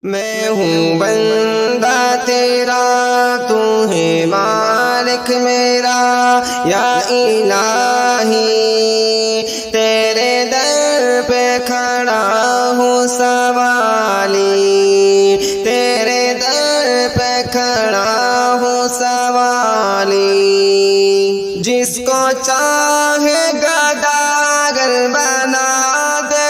میں ہوں بندہ تیرا، تو ہے مالک میرا، یا الہی تیرے در پہ کھڑا ہوں سوالی، تیرے در پہ کھڑا ہوں سوالی۔ جس کو چاہے گداگر بنا دے،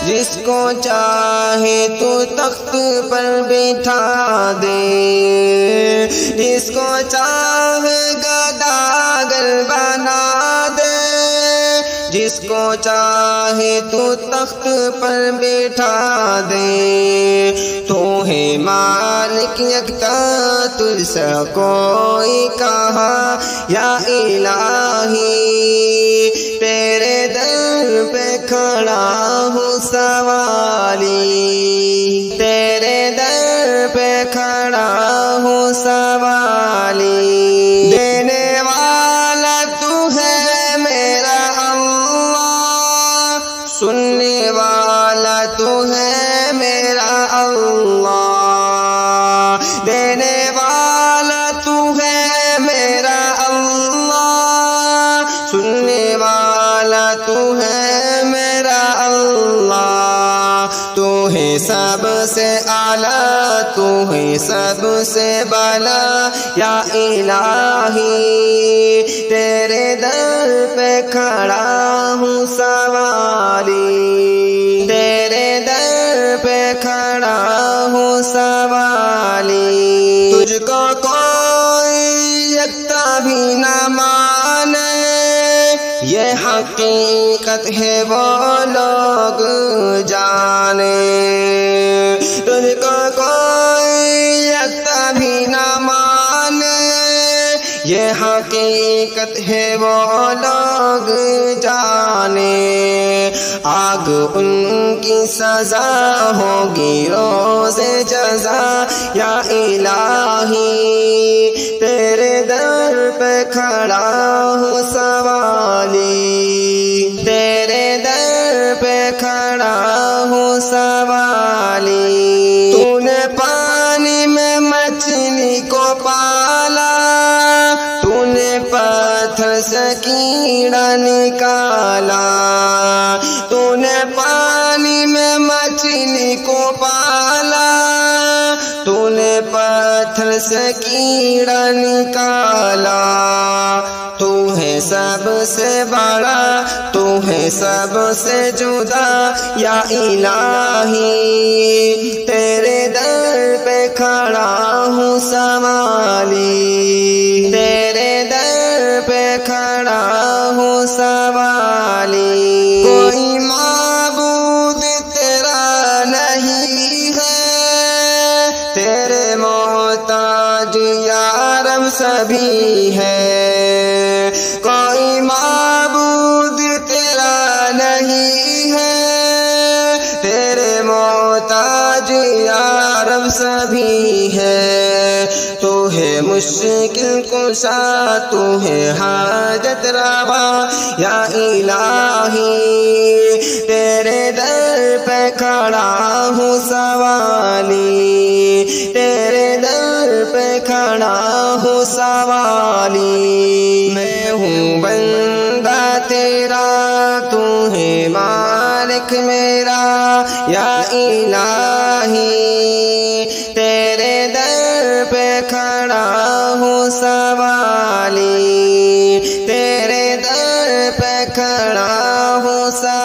جس کو چاہے تو تخت پر بٹھا دے، جس کو چاہے گداگر بنا دے، جس کو چاہے تو تخت پر بٹھا دے۔ تو ہے مالک یکتا، تجھ سے کوئی کہا، یا الہی تیرے در پہ کھڑا ہوں سوالی، تیرے در پہ کھڑا ہوں سوالی۔ دینے والا تو ہے میرا اللہ، سننے والا تو ہے میرا اللہ، دینے والا تو ہے میرا اللہ، سننے والا تو ہے میرا اللہ۔ تو ہے سب سے اعلیٰ، تو ہے سب سے بالا، یا الہی تیرے در پہ کھڑا ہوں سوالی، تیرے در پہ کھڑا ہوں سوالی۔ تجھ کو کوئی یکتا بھی نہ مانے، یہ حقیقت ہے وہ لوگ جانے، تجھ کو کوئی یکتا بھی نہ مانے، یہ حقیقت ہے وہ لوگ جانے۔ آگ ان کی سزا ہوگی روز جزا، یا الہی تیرے در پہ کھڑا ہوں سوالی، تیرے در پہ کھڑا ہوں سوالی۔ تو نے پانی میں مچھلی کو پالا، تو نے پتھر سے کیڑا نکالا، تو نے پانی میں مچھلی کو پالا، تو نے پتھر سے کیڑا نکالا۔ تو ہے سب سے بڑا، تو ہے سب سے جدا، یا الہی تیرے در پہ کھڑا ہوں سوالی، تیرے در پہ کھڑا ہوں سوالی۔ کوئی معبود تیرا نہیں ہے، تیرے محتاج یا رب سبھی ہے، کوئی معبود تیرا نہیں ہے، تیرے محتاج یا رب سبھی ہے۔ تو ہے مشکل کشا، تو ہے حاجت روا، یا الہی تیرے در پہ کھڑا ہوں سوالی، تیرے در پہ کھڑا ہوں سوالی۔ میں ہوں بندہ تیرا، تو ہے مالک میرا، یا الہی تیرے در پہ کھڑا ہوں سوالی، تیرے در پہ کھڑا ہوں سوالی۔